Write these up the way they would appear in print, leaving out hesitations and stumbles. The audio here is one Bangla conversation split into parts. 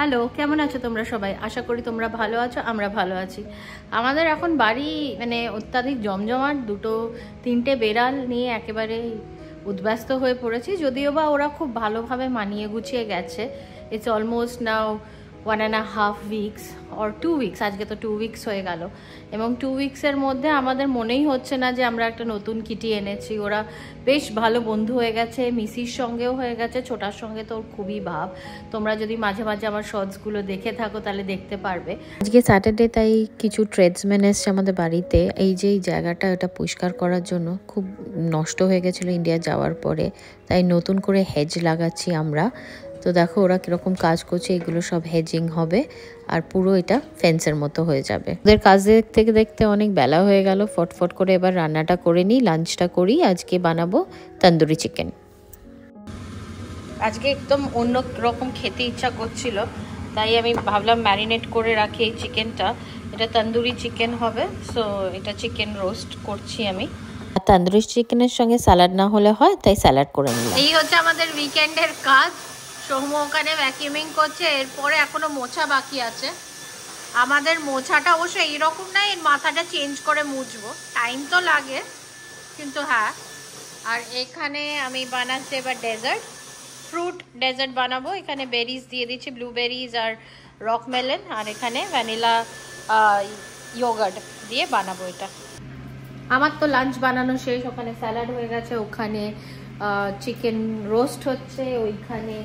হ্যালো, কেমন আছো তোমরা সবাই? আশা করি তোমরা ভালো আছো, আমরা ভালো আছি। আমাদের এখন বাড়ি মানে অত্যাধিক জমজমাট, দুটো তিনটে বেড়াল নিয়ে একেবারে উদ্ব্যস্ত হয়ে পড়েছি। যদিও বা ওরা খুব ভালোভাবে মানিয়ে গুছিয়ে গেছে। It's almost now 1.5 weeks or 2 weeks, আজকে তো 2 weeks হয়ে গেল। এবং 2 weeks-এর মধ্যে আমাদের মনেই হচ্ছে না যে আমরা একটা নতুন কিটি এনেছি। ওরা বেশ ভালো বন্ধু হয়ে গেছে, মিসির সঙ্গেও হয়ে গেছে, ছোটার সঙ্গে তো ওর খুবই ভাব। তোমরা যদি মাঝে মাঝে আমার শর্টসগুলো দেখে থাকো তাহলে দেখতে পারবে। আজকে স্যাটারডে, তাই কিছু ট্রেডসম্যান এসছে আমাদের বাড়িতে। এই যে এই জায়গাটা এটা পরিষ্কার করার জন্য খুব নষ্ট হয়ে গেছিলো ইন্ডিয়া যাওয়ার পরে, তাই নতুন করে হেজ লাগাচ্ছি আমরা। তো দেখো ওরা কীরকম কাজ করছে, এগুলো সব হেজিং হবে আর পুরো এটা ফেন্সের মতো হয়ে যাবে। ওদের কাজ দেখতে দেখতে অনেক বেলা হয়ে গেল, ফটফট করে এবার রান্নাটা করে নিই, লাঞ্চটা করি। আজকে বানাবো তন্দুরি চিকেন। আজকে একদম অন্য রকম খেতে ইচ্ছা করছিল, তাই আমি ভাবলাম ম্যারিনেট করে রাখি এই চিকেনটা। এটা তন্দুরি চিকেন হবে, সো এটা চিকেন রোস্ট করছি আমি। আর তন্দুরি চিকেনের সঙ্গে স্যালাড না হলে হয়, তাই স্যালাড করে নিলাম। এই হচ্ছে আমাদের উইকেন্ডের কাজ। সৌম্য ওখানে ভ্যাকিউমিং করছে, এরপরে এখনো মোছা বাকি আছে। আমাদের মোছাটা অবশ্য এইরকম না, এর মাথাটা চেঞ্জ করে মুছবো, টাইম তো লাগে কিন্তু। হ্যাঁ, আর এখানে আমি বানাচ্ছি এবার ডেজার্ট, ফ্রুট ডেজার্ট বানাবো। এখানে বেরিজ দিয়ে দিচ্ছি, ব্লুবেরিজ আর রক মেলন, আর এখানে ভ্যানিলা ইয়োগার্ট দিয়ে বানাবো এটা। আমার তো লাঞ্চ বানানো শেষ, ওখানে স্যালাড হয়ে গেছে, ওখানে চিকেন রোস্ট হচ্ছে, ওইখানে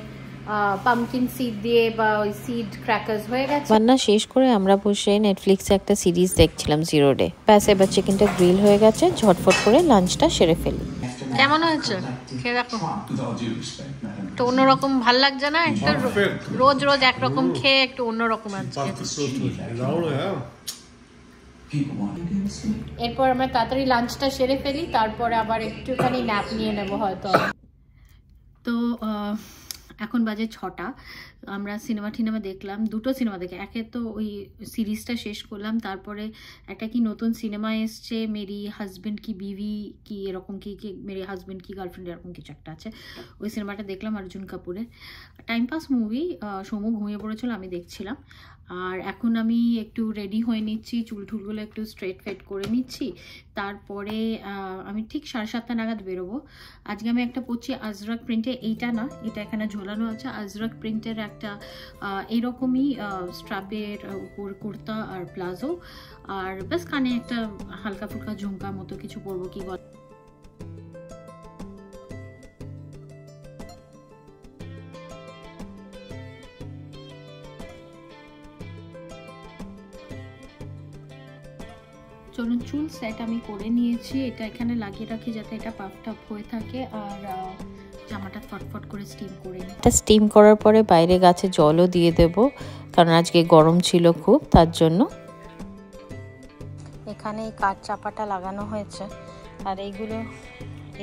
পামকিন সিড দিয়ে বা ওই সিড ক্র্যাকার্স হয়ে গেছে। রান্না শেষ করে আমরা বসে নেটফ্লিক্সে একটা সিরিজ দেখছিলাম, 0 Day। ব্যাস এবার চিকেনটা গ্রিল হয়ে গেছে, ঝটফট করে লাঞ্চটা সেরে ফেলি। কেমন হয়েছে খেয়ে দেখো তো, অন্যরকম ভাল লাগছে না? একটু রোজ রোজ একরকম খেয়ে একটু অন্যরকম আছে। এরপর আমরা তাড়াতাড়ি লাঞ্চটা সেরে ফেলি, তারপরে আবার একটুখানি ন্যাপ নিয়ে নেবো হয়তো। তো এখন বাজে 6টা। আমরা সিনেমা দেখলাম, দুটো সিনেমা দেখে। একে তো ওই সিরিজটা শেষ করলাম, তারপরে একটা কি নতুন সিনেমা এসছে, মেরি হাজব্যান্ড কি বিবি কি এরকম কি মেরি হাজব্যান্ড কি গার্লফ্রেন্ড এরকম কিছু একটা আছে। ওই সিনেমাটা দেখলাম, অর্জুন কাপুরের। Time pass movie. সৌম্য ঘুমিয়ে পড়েছিল, আমি দেখছিলাম। আর এখন আমি একটু রেডি হয়ে নিচ্ছি, চুলটুলগুলো একটু স্ট্রেট ফেট করে নিচ্ছি। তারপরে আমি ঠিক 7:30 নাগাদ বেরোবো। আজকে আমি একটা পরছি আজরাক প্রিন্টে, এইটা না, এটা এখানে ঝোলানো আছে আজরাক প্রিন্টের একটা এইরকমই স্ট্রাপের উপর কুর্তা আর প্লাজো, আর ব্যাস কানে একটা হালকা ফুলকা ঝুমকা মতো কিছু পরবো, কি বল। চলুন, চুল সেট আমি করে নিয়েছি, এটা এখানে লাগিয়ে রাখি যাতে এটা পাফ টাপ হয়ে থাকে। আর জামাটা ফটফট করে স্টিম করে নিই। এটা স্টিম করার পরে বাইরে গাছে জলও দিয়ে দেব, কারণ আজকে গরম ছিল খুব, তার জন্য। এখানে এই কাঠ চাপাটা লাগানো হয়েছে, আর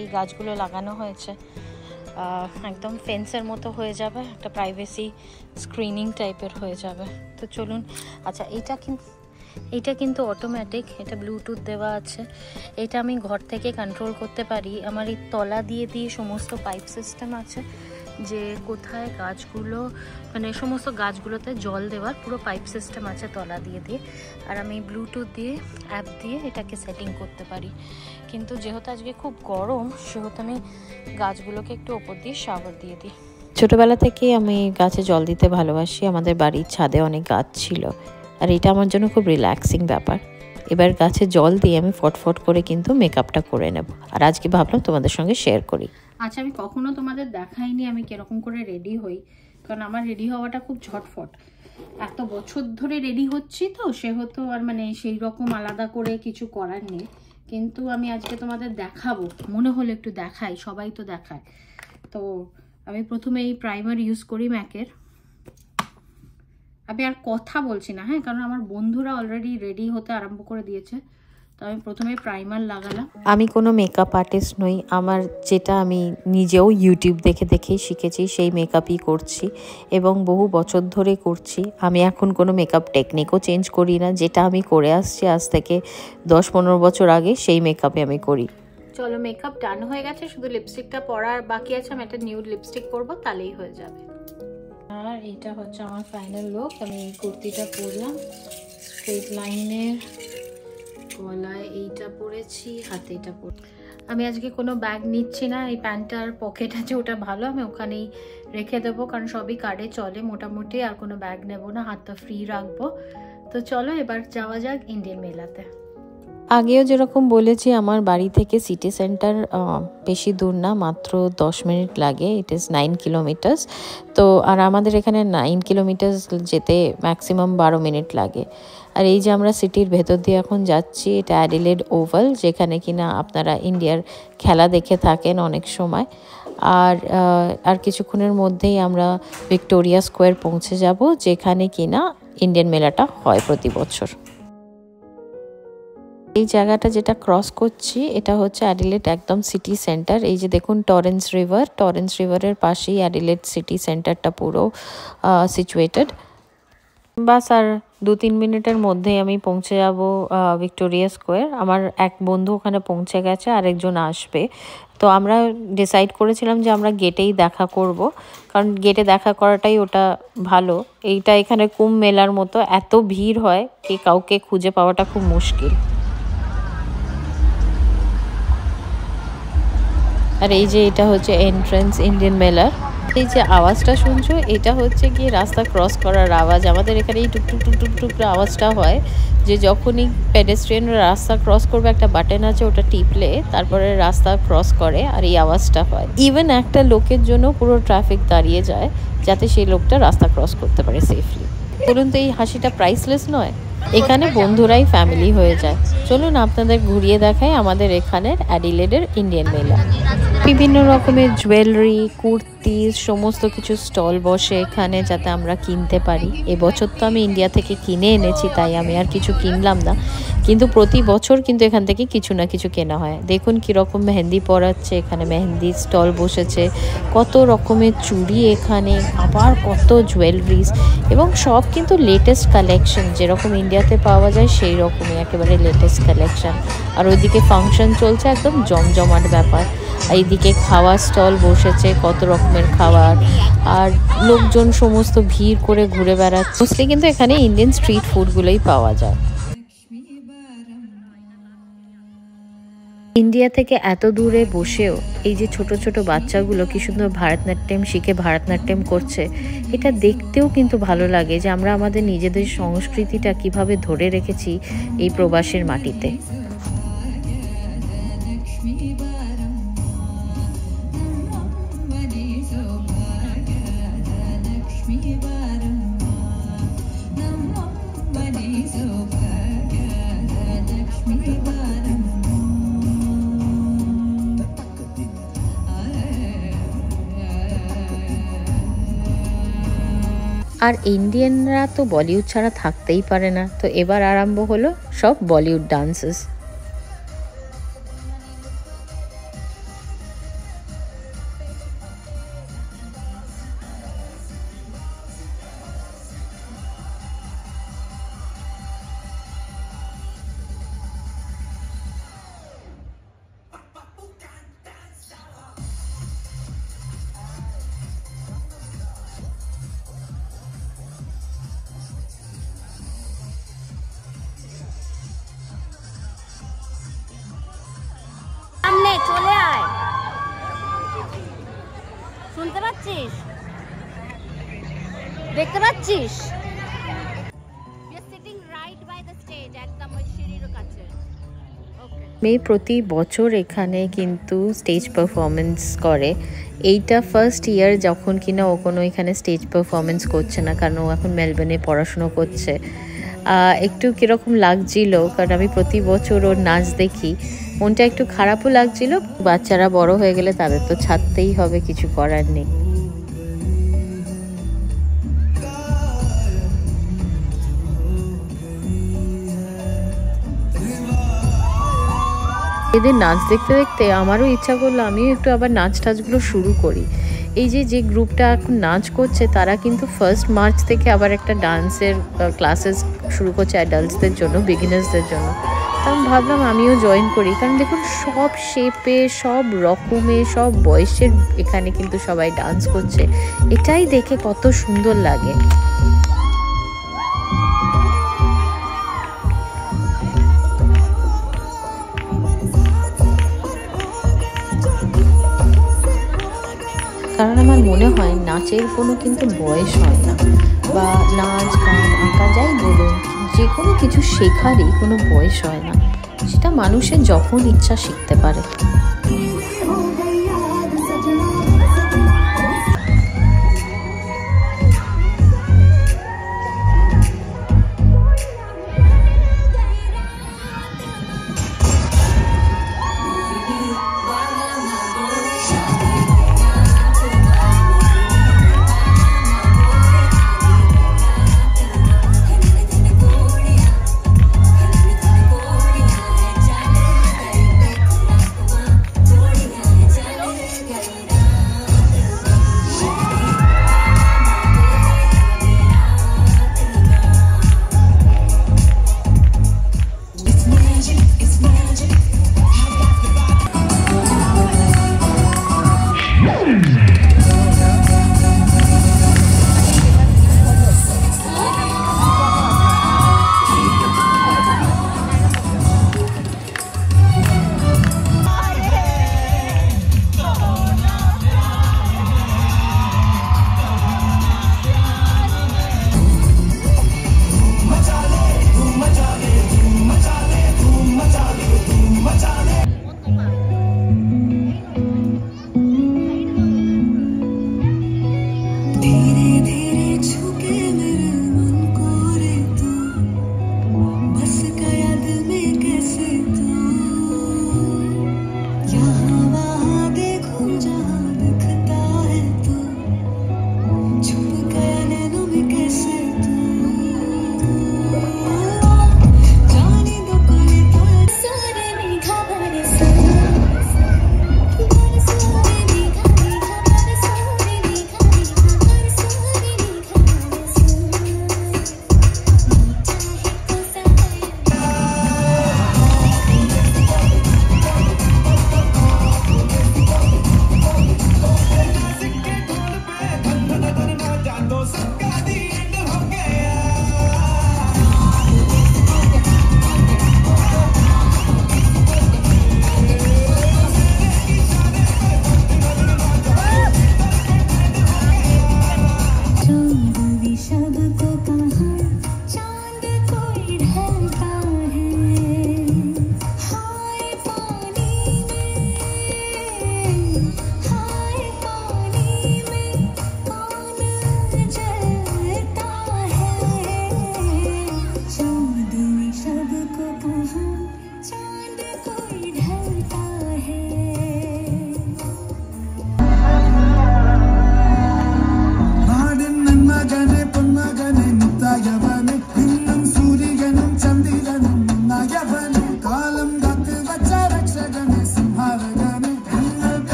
এই গাছগুলো লাগানো হয়েছে, একদম ফেন্সের মতো হয়ে যাবে, একটা প্রাইভেসি স্ক্রিনিং টাইপের হয়ে যাবে। তো চলুন। আচ্ছা, এইটা কিন্তু অটোমেটিক, এটা ব্লুটুথ দেওয়া আছে, এটা আমি ঘর থেকে কন্ট্রোল করতে পারি। আমার এই তলা দিয়ে সমস্ত পাইপ সিস্টেম আছে, যে কোথায় গাছগুলো মানে সমস্ত গাছগুলোতে জল দেওয়ার পুরো পাইপ সিস্টেম আছে তলা দিয়ে। আর আমি ব্লুটুথ দিয়ে অ্যাপ দিয়ে এটাকে সেটিং করতে পারি। কিন্তু যেহেতু আজকে খুব গরম, সেহেতু আমি গাছগুলোকে একটু ওপর দিয়ে শাওয়ার দিয়ে দিই। ছোটবেলা থেকেই আমি গাছে জল দিতে ভালোবাসি, আমাদের বাড়ির ছাদে অনেক গাছ ছিল, আর এটা আমার জন্য খুব রিল্যাক্সিং ব্যাপার। এবার গাছে জল দিয়ে আমি ফটফট করে কিন্তু মেকআপটা করে নেব, আর আজকে ভাবলাম তোমাদের সঙ্গে শেয়ার করি। আচ্ছা, আমি কখনো তোমাদের দেখাইনি আমি কিরকম করে রেডি হই, কারণ আমার রেডি হওয়াটা খুব ঝটফট। এত বছর ধরে রেডি হচ্ছি তো, সেহেতু আর মানে সেই রকম আলাদা করে কিছু করার নেই। কিন্তু আমি আজকে তোমাদের দেখাবো, মনে হলো একটু দেখাই, সবাই তো দেখায়। তো আমি প্রথমে এই প্রাইমার ইউজ করি ম্যাকের। আমি আর কথা বলছি না, হ্যাঁ, কারণ আমার বন্ধুরা অলরেডি রেডি হতে আরম্ভ করে দিয়েছে। তো আমি প্রথমে প্রাইমার লাগালাম। আমি কোনো মেকআপ আর্টিস্ট নই, আমার যেটা আমি নিজেও ইউটিউব দেখেই শিখেছি সেই মেকআপই করছি, এবং বহু বছর ধরে করছি। আমি এখন কোনো মেকআপ টেকনিকও চেঞ্জ করি না, যেটা আমি করে আসছি আজ থেকে 10-15 বছর আগে, সেই মেকআপে আমি করি। চলো, মেকআপ ডান হয়ে গেছে, শুধু লিপস্টিকটা পরার বাকি আছে। আমি একটা নিউড লিপস্টিক পরবো, তাহলেই হয়ে যাবে। আর এটা হচ্ছে আমার ফাইনাল লুক। আমি এই কুর্তিটা পরলাম, স্ট্রেট লাইনের, গলায় এইটা পরেছি, হাতে এটা পরে। আমি আজকে কোনো ব্যাগ নিচ্ছি না, এই প্যান্টটার পকেট আছে ওটা ভালো, আমি ওখানেই রেখে দেবো, কারণ সবই কার্ডে চলে মোটামুটি, আর কোনো ব্যাগ নেবো না, হাতটা ফ্রি রাখবো। তো চলো এবার যাওয়া যাক ইন্ডিয়ান মেলাতে। আগেও যেরকম বলেছি, আমার বাড়ি থেকে সিটি সেন্টার বেশি দূর না, মাত্র 10 মিনিট লাগে। It is 9 kilometres. তো আর আমাদের এখানে 9 কিলোমিটার্স যেতে ম্যাক্সিমাম 12 মিনিট লাগে। আর এই যে আমরা সিটির ভেতর দিয়ে এখন যাচ্ছি, এটা অ্যাডিলেড ওভাল, যেখানে কিনা আপনারা ইন্ডিয়ার খেলা দেখে থাকেন অনেক সময়। আর কিছুক্ষণের মধ্যেই আমরা ভিক্টোরিয়া স্কোয়ার পৌঁছে যাব, যেখানে কিনা ইন্ডিয়ান মেলাটা হয় প্রতি বছর। এই জায়গাটা যেটা ক্রস করছি এটা হচ্ছে অ্যাডিলেড একদম সিটি সেন্টার। এই যে দেখুন টরেন্স রিভারের পাশেই অ্যাডিলেড সিটি সেন্টারটা পুরো সিচুয়েটেড। বাস আর 2-3 মিনিটের মধ্যেই আমি পৌঁছে যাব ভিক্টোরিয়া স্কোয়ার। আমার এক বন্ধু ওখানে পৌঁছে গেছে, আরেকজন আসবে। তো আমরা ডিসাইড করেছিলাম যে আমরা গেটেই দেখা করব, কারণ গেটে দেখা করাটাই ওটা ভালো। এইটা এখানে কুম্ভ মেলার মতো এত ভিড় হয় কি কাউকে খুঁজে পাওয়াটা খুব মুশকিল। আর এই যে এটা হচ্ছে এন্ট্রান্স ইন্ডিয়ান মেলার। এই যে আওয়াজটা শুনছো, এটা হচ্ছে গিয়ে রাস্তা ক্রস করার আওয়াজ। আমাদের এখানে এই টুক টুক টুক টুক টুক আওয়াজটা হয়, যে যখনই পেডেস্ট্রিয়ানরা রাস্তা ক্রস করবে একটা বাটন আছে, ওটা টিপলে তারপরে রাস্তা ক্রস করে, আর এই আওয়াজটা হয়। ইভেন একটা লোকের জন্য পুরো ট্রাফিক দাঁড়িয়ে যায় যাতে সেই লোকটা রাস্তা ক্রস করতে পারে সেফলি। বলুন তো এই হাসিটা প্রাইসলেস নয়? এখানে বন্ধুরাই ফ্যামিলি হয়ে যায়। চলুন আপনাদের ঘুরিয়ে দেখাই আমাদের এখানের অ্যাডিলেডের ইন্ডিয়ান মেলা। বিভিন্ন রকমের জুয়েলারি, কুর্তি, সমস্ত কিছু স্টল বসে এখানে, যাতে আমরা কিনতে পারি। এবছর তো আমি ইন্ডিয়া থেকে কিনে এনেছি, তাই আমি আর কিছু কিনলাম না, কিন্তু প্রতি বছর কিন্তু এখান থেকে কিছু না কিছু কেনা হয়। দেখুন কীরকম মেহেন্দি পরাচ্ছে, এখানে মেহেন্দি স্টল বসেছে, কত রকমের চুড়ি এখানে, আবার কত জুয়েলারিস, এবং সব কিন্তু লেটেস্ট কালেকশন, যেরকম ইন্ডিয়াতে পাওয়া যায় সেই রকমই একেবারে লেটেস্ট কালেকশন। আর ওইদিকে ফাংশন চলছে, একদম জমজমাট ব্যাপার। এইদিকে খাওয়ার স্টল বসেছে, কত রকমের খাবার, আর লোকজন সমস্ত ভিড় করে ঘুরে বেড়াচ্ছে। মোস্টলি কিন্তু এখানে ইন্ডিয়ান স্ট্রিট ফুডগুলোই পাওয়া যায়। ইন্ডিয়া থেকে এত দূরে বসেও এই যে ছোট ছোট বাচ্চাগুলো কি সুন্দর ভারতনাট্যম শিখে ভারতনাট্যম করছে, এটা দেখতেও কিন্তু ভালো লাগে যে আমরা আমাদের নিজেদের সংস্কৃতিটা কিভাবে ধরে রেখেছি এই প্রবাসের মাটিতে। আর ইন্ডিয়ানরা তো বলিউড ছাড়া থাকতেই পারে না, তো এবার আরম্ভ হলো সব বলিউড ডান্সেস। সামনে চলে আয়, শুনতে পাচ্ছিস, দেখতে পাচ্ছিস? মেয়ে প্রতি বছর এখানে কিন্তু স্টেজ পারফরমেন্স করে। এইটা ফার্স্ট ইয়ার যখন কিনা ও কোনো এখানে স্টেজ পারফরমেন্স করছে না, কারণ ও এখন মেলবোর্নে পড়াশুনো করছে। একটু কীরকম লাগছিল, কারণ আমি প্রতি বছর ওর নাচ দেখি, মনটা একটু খারাপও লাগছিল। বাচ্চারা বড় হয়ে গেলে তাদের তো ছাড়তেই হবে, কিছু করার নেই। এদের নাচ দেখতে দেখতে আমারও ইচ্ছা করলো আমিও একটু আবার নাচ টাচগুলো শুরু করি। এই যে গ্রুপটা এখন নাচ করছে, তারা কিন্তু 1 মার্চ থেকে আবার একটা ডান্সের ক্লাসেস শুরু করছে অ্যাডাল্টসদের জন্য, বিগিনার্সদের জন্য। তা আমি ভাবলাম আমিও জয়েন করি, কারণ দেখুন সব শেপে, সব রকমে, সব বয়সের এখানে কিন্তু সবাই ডান্স করছে। এটাই দেখে কত সুন্দর লাগে। কারণ আমার মনে হয় নাচের কোনো কিন্তু বয়স হয় না, বা নাচ গান আঁকা যাই বলুন, যে কোনো কিছু শেখারই কোনো বয়স হয় না, সেটা মানুষের যখন ইচ্ছা শিখতে পারে।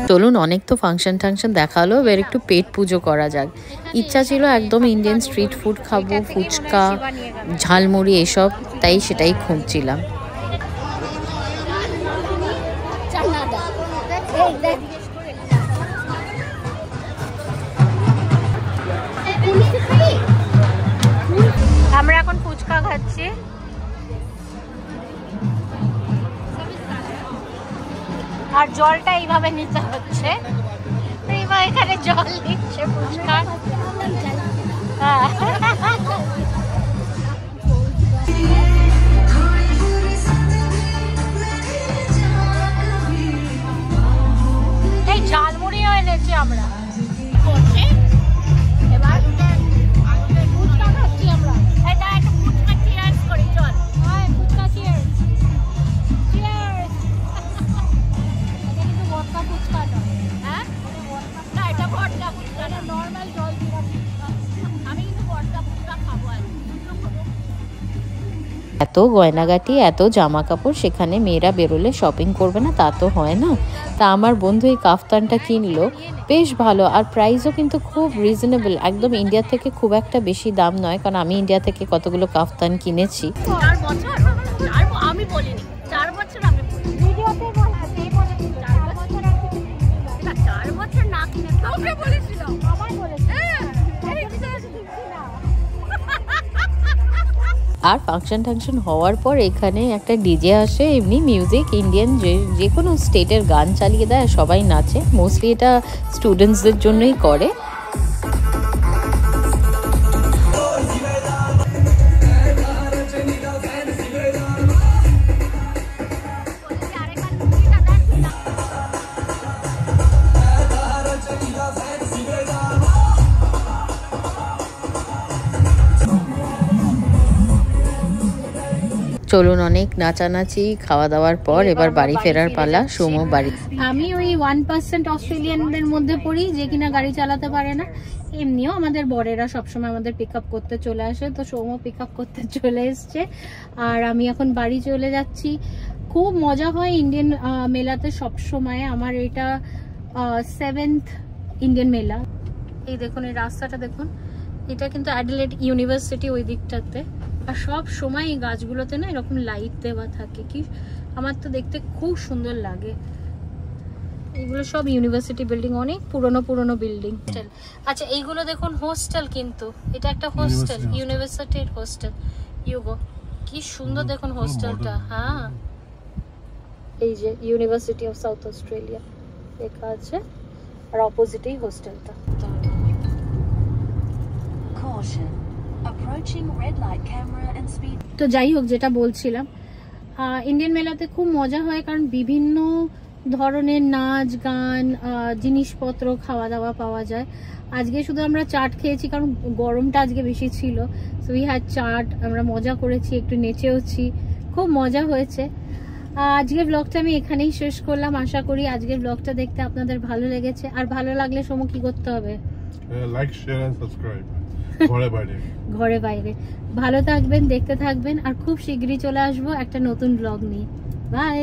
চলুন, অনেক তো ফাংশন টাংশন দেখালো, এবার একটু পেট পুজো করা যাক। ইচ্ছা ছিল একদম ইন্ডিয়ান স্ট্রিট ফুড খাবো, ফুচকা, ঝালমুড়ি এসব, তাই সেটাই খুঁজছিলাম। আমরা এখন ফুচকা খাচ্ছি। আর জলটা এইভাবে নিতে হচ্ছে, এখানে জল দিচ্ছে ফুচকা। এই ঝালমুড়িও এনেছি আমরা। এবার ফুচকা খাচ্ছি আমরা। এটা একটা ফুচকা চিয়ার্স করি, চল। হ্যাঁ, ফুচকা চিয়ার্স। চিয়ার্স। এটা কিন্তু ভদকা ফুচকা না। হ্যাঁ, না এটা ভদকা ফুচকা না, নরমাল জল দিয়ে ফুচকা। আমি কিন্তু ভদকা ফুচকা খাবো। এত গয়নাগাটি, এত জামা কাপড়, সেখানে মেয়েরা বেরোলে শপিং করবে না তা তো হয় না। তা আমার বন্ধু এই কাফতানটা কিনলো, বেশ ভালো, আর প্রাইসও কিন্তু খুব রিজনেবল, একদম ইন্ডিয়া থেকে খুব একটা বেশি দাম নয়, কারণ আমি ইন্ডিয়া থেকে কতগুলো কাফতান কিনেছি। 4 বছর আমি বলিনি, 4 বছর আমি ভিডিওতে বলা, সেই বলেছিল 4 বছর আর কিছু না, 4 বছর না কিনে কাউকে বলেছিল, আমায় বলেছিল। আর ফাংশন হওয়ার পর এখানে একটা ডিজে আসে, এমনি মিউজিক, ইন্ডিয়ান যে কোনো স্টেটের গান চালিয়ে দেয়, সবাই নাচে। মোস্টলি এটা স্টুডেন্টসদের জন্যই করে। চলুন, অনেক নাচানাচি খাওয়া দাওয়ার পর এবার বাড়ি ফেরার পালা। সোমো বাড়ি। আমি ওই 1% অস্ট্রেলিয়ানদের মধ্যে পড়ি যে কিনা গাড়ি চালাতে পারে না। এমনিও আমাদের বরেরা সবসময় আমাদের পিক আপ করতে চলে আসে, তো সোমো পিক আপ করতে চলে এসছে, আর আমি এখন বাড়ি চলে যাচ্ছি। খুব মজা হয় ইন্ডিয়ান মেলাতে সবসময়। আমার এটা 7th ইন্ডিয়ান মেলা। এই দেখুন, এই রাস্তাটা দেখুন, এটা কিন্তু অ্যাডিলেড ইউনিভার্সিটি ওই দিকটাতে। আর সব সময় এই গাছগুলোতে না এরকম লাইট দেওয়া থাকে, কি আমার তো দেখতে খুব সুন্দর লাগে। এগুলো সব ইউনিভার্সিটি বিল্ডিং, অনেক পুরনো বিল্ডিং। আচ্ছা, এইগুলো দেখুন হোস্টেল, কিন্তু এটা একটা হোস্টেল, ইউনিভার্সিটির হোস্টেল। ইউগো, কি সুন্দর দেখুন হোস্টেলটা। হ্যাঁ, এই যে ইউনিভার্সিটি অফ সাউথ অস্ট্রেলিয়া লেখা আছে, আর অপোজিটেই হোস্টেলটা। তো যাই হোক, যেটা বলছিলাম, ইন্ডিয়ান মেলাতে খুব মজা হয়, কারণ বিভিন্ন ধরনের নাচ গান, জিনিসপত্র, খাওয়া দাওয়া পাওয়া যায়। আজকে শুধু আমরা চাট খেয়েছি, কারণ গরমটা আজকে বেশি ছিল। সো উই হ্যাড চাট, আমরা মজা করেছি, একটু নেচেওছি, খুব মজা হয়েছে। আজকের ব্লগটা আমি এখানেই শেষ করলাম। আশা করি আজকের ব্লগটা দেখতে আপনাদের ভালো লেগেছে। আর ভালো লাগলে সোমো কি করতে হবে? Like, share and subscribe. ঘরে বাইরে ভালো থাকবেন, দেখতে থাকবেন, আর খুব শীঘ্রই চলে আসবো একটা নতুন ব্লগ নিয়ে। বাই।